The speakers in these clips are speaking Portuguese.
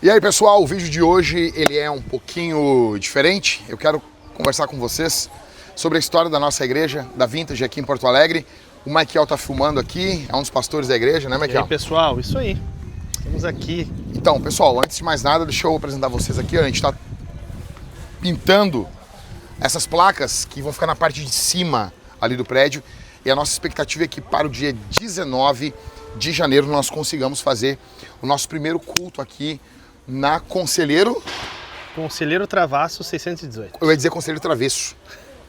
E aí, pessoal, o vídeo de hoje ele é um pouquinho diferente. Eu quero conversar com vocês sobre a história da nossa igreja, da Vintage aqui em Porto Alegre. O Michael tá filmando aqui, é um dos pastores da igreja, né, Michael? E aí, pessoal, isso aí. Estamos aqui. Então, pessoal, antes de mais nada, deixa eu apresentar vocês aqui. A gente tá pintando essas placas que vão ficar na parte de cima ali do prédio. E a nossa expectativa é que para o dia 19 de janeiro nós consigamos fazer o nosso primeiro culto aqui na Conselheiro... Conselheiro Travasso 618. Eu ia dizer Conselheiro Travesso.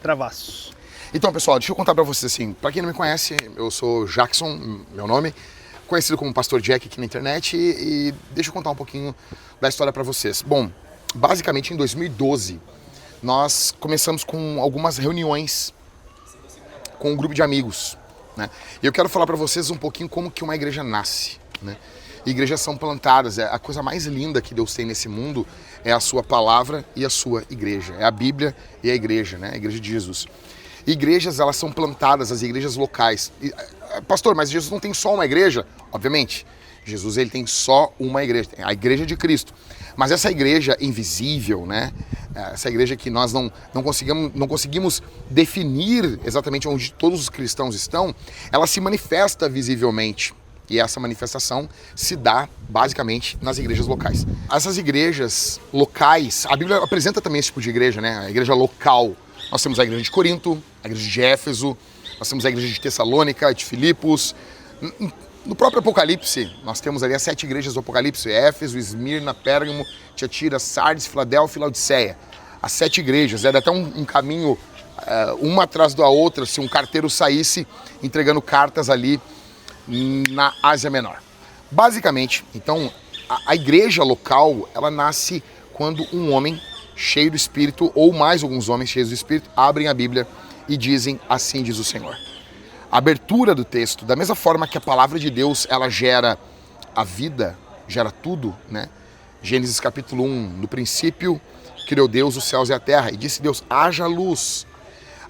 Travasso. Então, pessoal, deixa eu contar pra vocês assim. Pra quem não me conhece, eu sou Jackson, meu nome. Conhecido como Pastor Jack aqui na internet. E deixa eu contar um pouquinho da história pra vocês. Bom, basicamente em 2012, nós começamos com algumas reuniões com um grupo de amigos, né? E eu quero falar pra vocês um pouquinho como que uma igreja nasce, né? Igrejas são plantadas, a coisa mais linda que Deus tem nesse mundo é a sua palavra e a sua igreja. É a Bíblia e a igreja, né? A igreja de Jesus. Igrejas, elas são plantadas, as igrejas locais. Pastor, mas Jesus não tem só uma igreja? Obviamente, Jesus ele tem só uma igreja, a igreja de Cristo. Mas essa igreja invisível, né? Essa igreja que nós não conseguimos definir exatamente onde todos os cristãos estão, ela se manifesta visivelmente. E essa manifestação se dá basicamente nas igrejas locais. Essas igrejas locais, a Bíblia apresenta também esse tipo de igreja, né? A igreja local. Nós temos a igreja de Corinto, a igreja de Éfeso, nós temos a igreja de Tessalônica, de Filipos. No próprio Apocalipse, nós temos ali as 7 igrejas do Apocalipse: Éfeso, Esmirna, Pérgamo, Tiatira, Sardes, Filadélfia e Laodiceia. As 7 igrejas, era até um caminho, uma atrás da outra, se um carteiro saísse entregando cartas ali na Ásia Menor. Basicamente, então, a igreja local, ela nasce quando um homem cheio do Espírito, ou mais alguns homens cheios do Espírito, abrem a Bíblia e dizem: assim diz o Senhor. A abertura do texto, da mesma forma que a palavra de Deus, ela gera a vida, gera tudo, né? Gênesis capítulo 1, no princípio criou Deus os céus e a terra, e disse Deus: haja luz.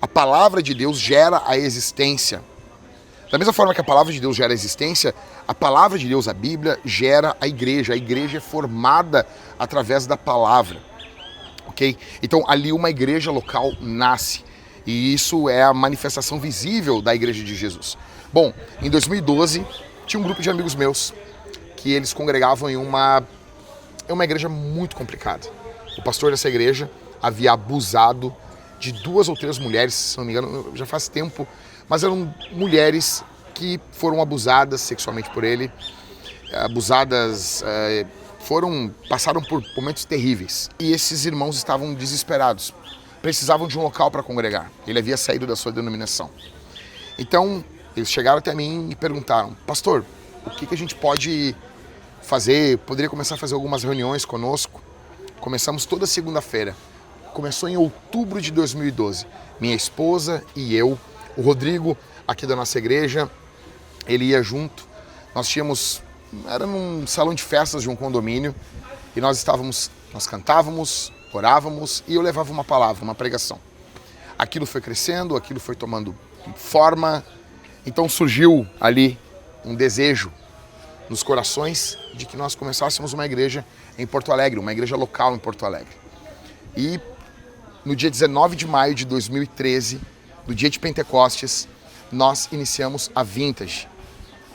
A palavra de Deus gera a existência. Da mesma forma que a palavra de Deus gera a existência, a palavra de Deus, a Bíblia, gera a igreja. A igreja é formada através da palavra, ok? Então, ali uma igreja local nasce. E isso é a manifestação visível da igreja de Jesus. Bom, em 2012, tinha um grupo de amigos meus que eles congregavam em uma igreja muito complicada. O pastor dessa igreja havia abusado de 2 ou 3 mulheres, se não me engano, já faz tempo, mas eram mulheres que foram abusadas sexualmente por ele, passaram por momentos terríveis. E esses irmãos estavam desesperados, precisavam de um local para congregar. Ele havia saído da sua denominação. Então, eles chegaram até mim e perguntaram: pastor, o que a gente pode fazer? Poderia começar a fazer algumas reuniões conosco? Começamos toda segunda-feira. Começou em outubro de 2012. Minha esposa e eu, o Rodrigo, aqui da nossa igreja, ele ia junto. Era num salão de festas de um condomínio, e nós cantávamos, orávamos, e eu levava uma palavra, uma pregação. Aquilo foi crescendo, aquilo foi tomando forma, então surgiu ali um desejo nos corações de que nós começássemos uma igreja em Porto Alegre, uma igreja local em Porto Alegre. E no dia 19 de maio de 2013, no dia de Pentecostes, nós iniciamos a Vintage.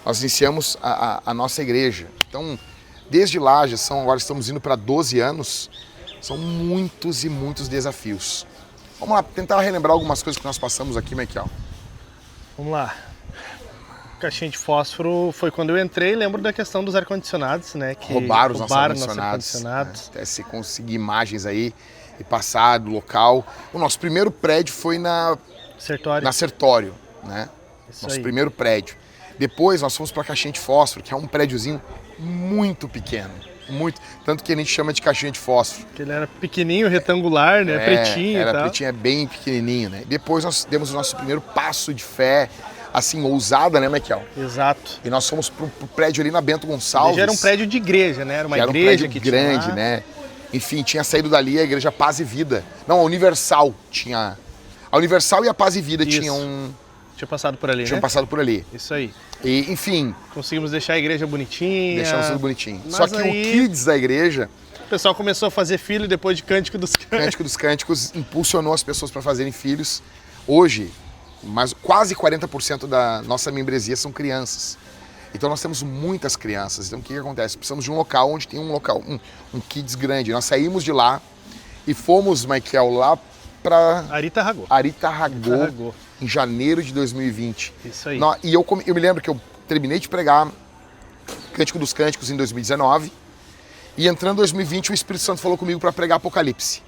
Nós iniciamos a nossa igreja. Então, desde lá, agora estamos indo para 12 anos, são muitos e muitos desafios. Vamos lá, tentar relembrar algumas coisas que nós passamos aqui, Michael. Vamos lá. Caixinha de fósforo foi quando eu entrei. Lembro da questão dos ar-condicionados, né? Que roubaram os nossos ar-condicionados. Né? Até se conseguir imagens aí e passar do local. O nosso primeiro prédio foi na Sertório, né? Nosso primeiro prédio. Depois nós fomos para a Caixinha de Fósforo, que é um prédiozinho muito pequeno. Tanto que a gente chama de Caixinha de Fósforo. Que ele era pequenininho, retangular, né? Pretinho e tal. Era pretinho, bem pequenininho, né? Depois nós demos o nosso primeiro passo de fé, assim, ousada, né, Michael? Exato. E nós fomos pro prédio ali na Bento Gonçalves. Já era um prédio de igreja, né? Era uma igreja que grande, tinha né? Enfim, tinha saído dali a igreja Paz e Vida. Não, a Universal tinha... A Universal e a Paz e Vida Tinha passado por ali, tinham né? passado por ali. Isso aí. E, enfim, Conseguimos deixar a igreja bonitinha. deixamos tudo bonitinho. Mas Só que aí, o Kids da igreja, o pessoal começou a fazer filho depois de Cântico dos Cânticos. Cântico dos Cânticos, impulsionou as pessoas para fazerem filhos. Hoje, quase 40% da nossa membresia são crianças. Então nós temos muitas crianças. Então o que acontece? Precisamos de um local onde tem um Kids grande. Nós saímos de lá e fomos, Michael, lá para Aritarragô, em janeiro de 2020. Isso aí. E eu me lembro que eu terminei de pregar Cântico dos Cânticos em 2019 e entrando em 2020 o Espírito Santo falou comigo para pregar Apocalipse.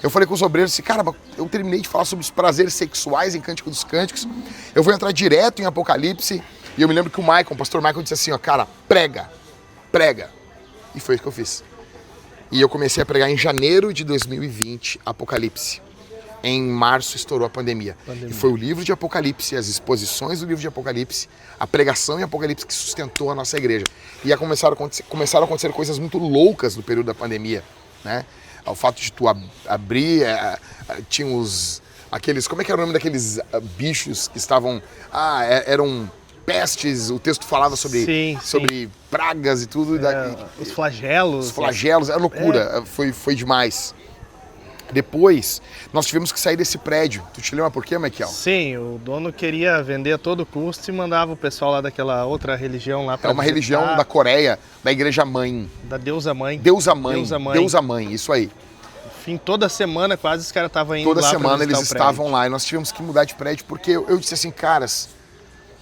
Eu falei com os obreiros assim, cara, eu terminei de falar sobre os prazeres sexuais em Cântico dos Cânticos, eu vou entrar direto em Apocalipse. E eu me lembro que o pastor Michael disse assim, ó, cara, prega. E foi isso que eu fiz. E eu comecei a pregar em janeiro de 2020, Apocalipse. Em março estourou a pandemia. E foi o livro de Apocalipse, as exposições do livro de Apocalipse, a pregação em Apocalipse que sustentou a nossa igreja. E começaram a acontecer coisas muito loucas no período da pandemia, né? O fato de tu abrir, tinha aqueles, como é que era o nome daqueles bichos que estavam, eram pestes, o texto falava sobre pragas e tudo. Os flagelos. Os flagelos, era loucura, foi demais. Depois, nós tivemos que sair desse prédio. Tu te lembra por quê, Michael? Sim, o dono queria vender a todo custo e mandava o pessoal lá daquela outra religião lá para uma religião da Coreia, da Igreja Mãe. Da Deusa Mãe. Deusa Mãe, isso aí. Enfim, toda semana quase os caras estavam indo toda lá. Toda semana eles estavam lá e nós tivemos que mudar de prédio porque eu disse assim, caras,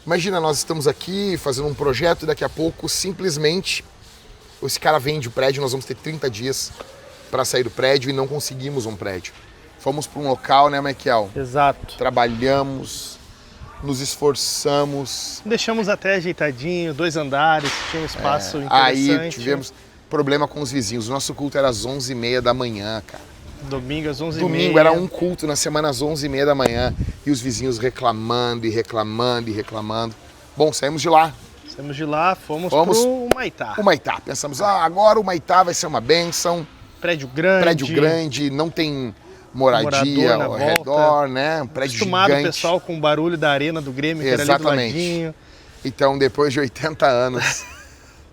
imagina, nós estamos aqui fazendo um projeto e daqui a pouco simplesmente esse cara vende o prédio, nós vamos ter 30 dias para sair do prédio e não conseguimos um prédio. Fomos para um local, né, Michael? Exato. Trabalhamos, nos esforçamos. Deixamos até ajeitadinho, 2 andares, tinha um espaço interessante. Aí tivemos problema com os vizinhos. O nosso culto era às 11h30 da manhã, cara. Domingo às 11h30. Domingo era um culto, na semana às 11h30 da manhã. E os vizinhos reclamando. Bom, saímos de lá. Fomos pro Humaitá. Humaitá. Pensamos, agora o Humaitá vai ser uma bênção. Prédio grande, não tem moradia ao redor, né? Um prédio acostumado gigante. O pessoal com o barulho da arena do Grêmio, que era ali do ladinho. Então, depois de 80 anos,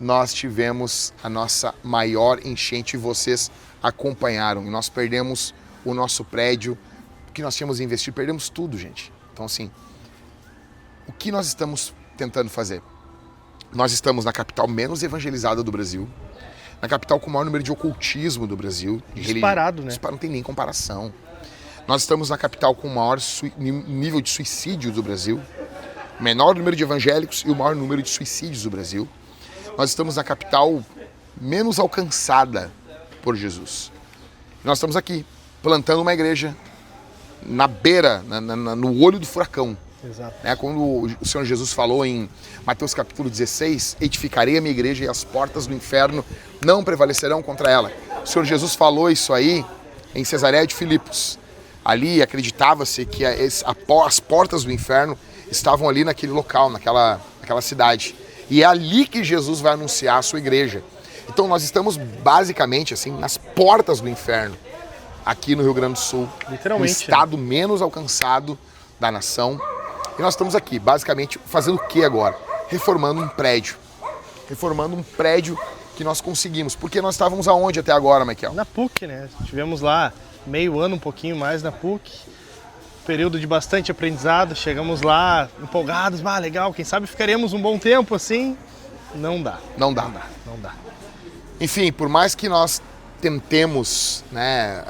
nós tivemos a nossa maior enchente e vocês acompanharam. E nós perdemos o nosso prédio, o que nós tínhamos investido, perdemos tudo, gente. Então, assim, o que nós estamos tentando fazer? Nós estamos na capital menos evangelizada do Brasil, na capital com o maior número de ocultismo do Brasil. Disparado, né? Não tem nem comparação. Nós estamos na capital com o maior nível de suicídio do Brasil, o menor número de evangélicos e o maior número de suicídios do Brasil. Nós estamos na capital menos alcançada por Jesus. Nós estamos aqui, plantando uma igreja na beira, no olho do furacão. Exato. Quando o Senhor Jesus falou em Mateus capítulo 16, edificarei a minha igreja e as portas do inferno não prevalecerão contra ela. O Senhor Jesus falou isso aí em Cesareia de Filipos. Ali acreditava-se que as portas do inferno estavam ali naquele local, naquela cidade. E é ali que Jesus vai anunciar a sua igreja. Então nós estamos basicamente assim nas portas do inferno, aqui no Rio Grande do Sul. Literalmente. No estado menos alcançado da nação. E nós estamos aqui, basicamente, fazendo o que agora? Reformando um prédio. Reformando um prédio que nós conseguimos. Porque nós estávamos aonde até agora, Michael? Na PUC, né? Tivemos lá meio ano, um pouquinho mais na PUC. Período de bastante aprendizado. Chegamos lá empolgados. Legal, quem sabe ficaremos um bom tempo assim. Não dá. Não dá. Enfim, por mais que nós tentemos, né,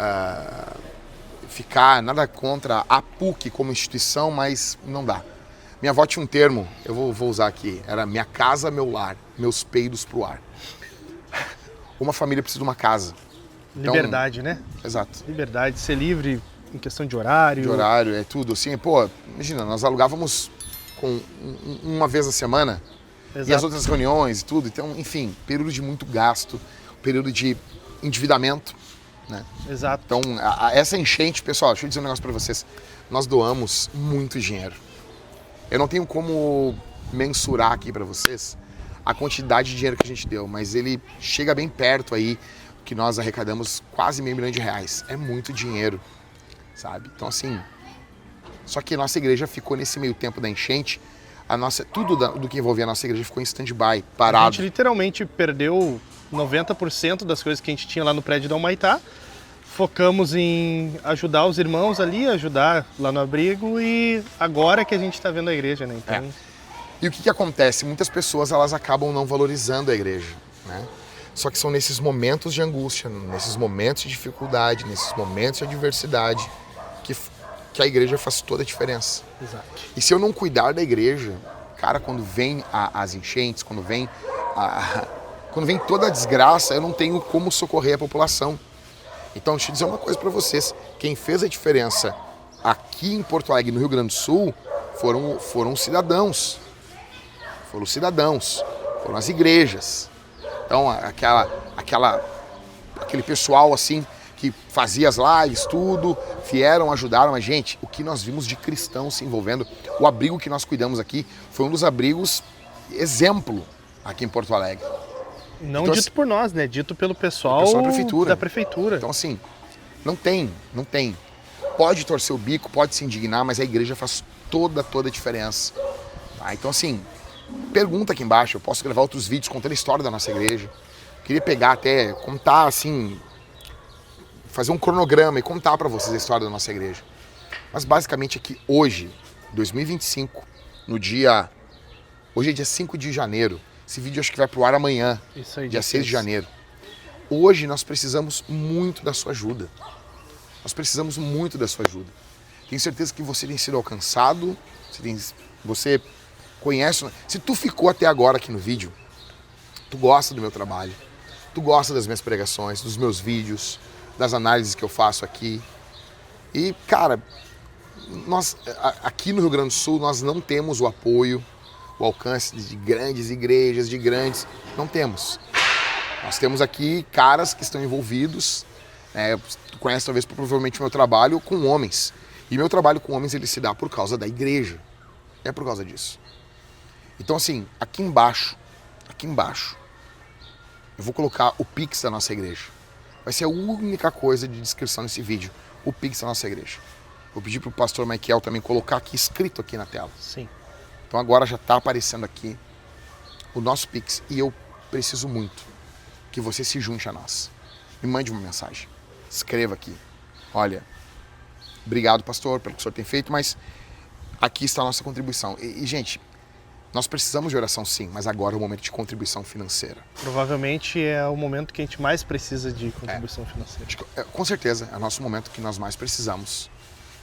ficar nada contra a PUC como instituição, mas não dá. Minha avó tinha um termo, eu vou usar aqui, era minha casa, meu lar, meus peidos pro ar. Uma família precisa de uma casa. Então, liberdade, né? Exato. Liberdade, ser livre em questão de horário. De horário, é tudo. Assim, imagina, nós alugávamos uma vez a semana. Exato. E as outras reuniões e tudo. Então, enfim, período de muito gasto, período de endividamento. Né? Exato. Então, essa enchente, pessoal, deixa eu dizer um negócio para vocês. Nós doamos muito dinheiro. Eu não tenho como mensurar aqui para vocês a quantidade de dinheiro que a gente deu, mas ele chega bem perto aí, que nós arrecadamos quase R$500 mil. É muito dinheiro, sabe? Então, assim, Só que a nossa igreja ficou nesse meio tempo da enchente, tudo do que envolvia a nossa igreja ficou em stand-by, parado. A gente literalmente perdeu 90% das coisas que a gente tinha lá no prédio da Humaitá. Focamos em ajudar os irmãos ali, ajudar lá no abrigo, e agora que a gente está vendo a igreja, né? Então... E o que acontece? Muitas pessoas elas acabam não valorizando a igreja, né? Só que são nesses momentos de angústia, nesses momentos de dificuldade, nesses momentos de adversidade que a igreja faz toda a diferença. Exato. E se eu não cuidar da igreja, cara, quando vem as enchentes, quando vem toda a desgraça, eu não tenho como socorrer a população. Então, deixa eu dizer uma coisa para vocês. Quem fez a diferença aqui em Porto Alegre, no Rio Grande do Sul, foram os cidadãos. Foram os cidadãos, foram as igrejas. Então, aquele pessoal assim que fazia as lives, tudo, vieram, ajudaram a gente. O que nós vimos de cristãos se envolvendo, o abrigo que nós cuidamos aqui foi um dos abrigos exemplo aqui em Porto Alegre. Não então, dito por nós, né? Dito pelo pessoal da prefeitura. Então, assim, não tem. Pode torcer o bico, pode se indignar, mas a igreja faz toda a diferença. Tá? Então, assim, pergunta aqui embaixo, eu posso gravar outros vídeos contando a história da nossa igreja. Queria pegar até, contar assim, fazer um cronograma e contar para vocês a história da nossa igreja. Mas basicamente aqui hoje, 2025, hoje é dia 5 de janeiro, esse vídeo acho que vai pro ar amanhã, isso aí, dia 6 de janeiro. Hoje nós precisamos muito da sua ajuda. Nós precisamos muito da sua ajuda. Tenho certeza que você tem sido alcançado, você conhece, se tu ficou até agora aqui no vídeo, tu gosta do meu trabalho, tu gosta das minhas pregações, dos meus vídeos, das análises que eu faço aqui. E, cara, nós aqui no Rio Grande do Sul, nós não temos o apoio, o alcance de grandes igrejas, não temos. Nós temos aqui caras que estão envolvidos, tu conhece talvez provavelmente o meu trabalho com homens. E meu trabalho com homens ele se dá por causa da igreja. É por causa disso. Então assim, aqui embaixo, eu vou colocar o Pix da nossa igreja. Vai ser a única coisa de descrição nesse vídeo, o Pix da nossa igreja. Vou pedir para o pastor Michael também colocar aqui, escrito aqui na tela. Sim. Então agora já está aparecendo aqui o nosso Pix. E eu preciso muito que você se junte a nós. Me mande uma mensagem. Escreva aqui. Olha, obrigado, pastor, pelo que o senhor tem feito, mas aqui está a nossa contribuição. E gente, nós precisamos de oração sim, mas agora é o momento de contribuição financeira. Provavelmente é o momento que a gente mais precisa de contribuição financeira. Com certeza, é o nosso momento que nós mais precisamos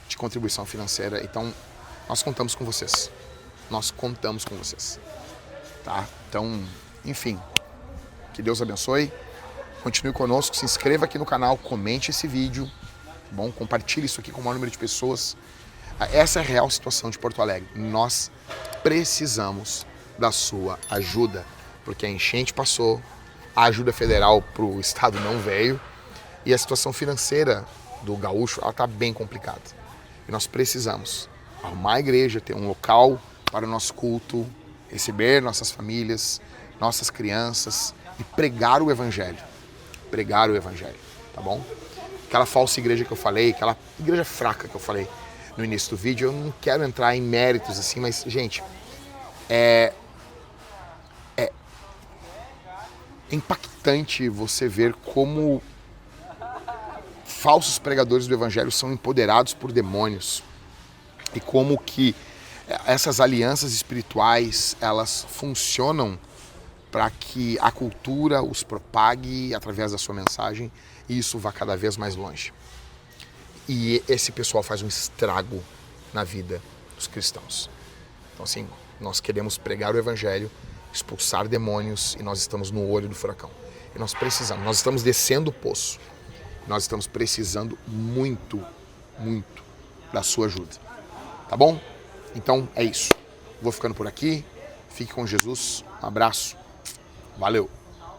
de contribuição financeira. Então, nós contamos com vocês. Nós contamos com vocês. Tá? Então, enfim, que Deus abençoe. Continue conosco, se inscreva aqui no canal, comente esse vídeo, tá bom? Compartilhe isso aqui com o maior número de pessoas. Essa é a real situação de Porto Alegre. Nós precisamos da sua ajuda, porque a enchente passou, a ajuda federal para o estado não veio e a situação financeira do gaúcho está bem complicada. E nós precisamos arrumar a igreja, ter um local para o nosso culto, receber nossas famílias, nossas crianças e pregar o evangelho. Pregar o evangelho, tá bom? Aquela falsa igreja que eu falei, aquela igreja fraca que eu falei no início do vídeo, eu não quero entrar em méritos assim, mas, gente, é impactante você ver como falsos pregadores do evangelho são empoderados por demônios e como que essas alianças espirituais, elas funcionam para que a cultura os propague através da sua mensagem e isso vá cada vez mais longe. E esse pessoal faz um estrago na vida dos cristãos. Então, assim, nós queremos pregar o evangelho, expulsar demônios e nós estamos no olho do furacão. E nós estamos descendo o poço. Nós estamos precisando muito, muito da sua ajuda. Tá bom? Então, é isso. Vou ficando por aqui. Fique com Jesus. Um abraço. Valeu.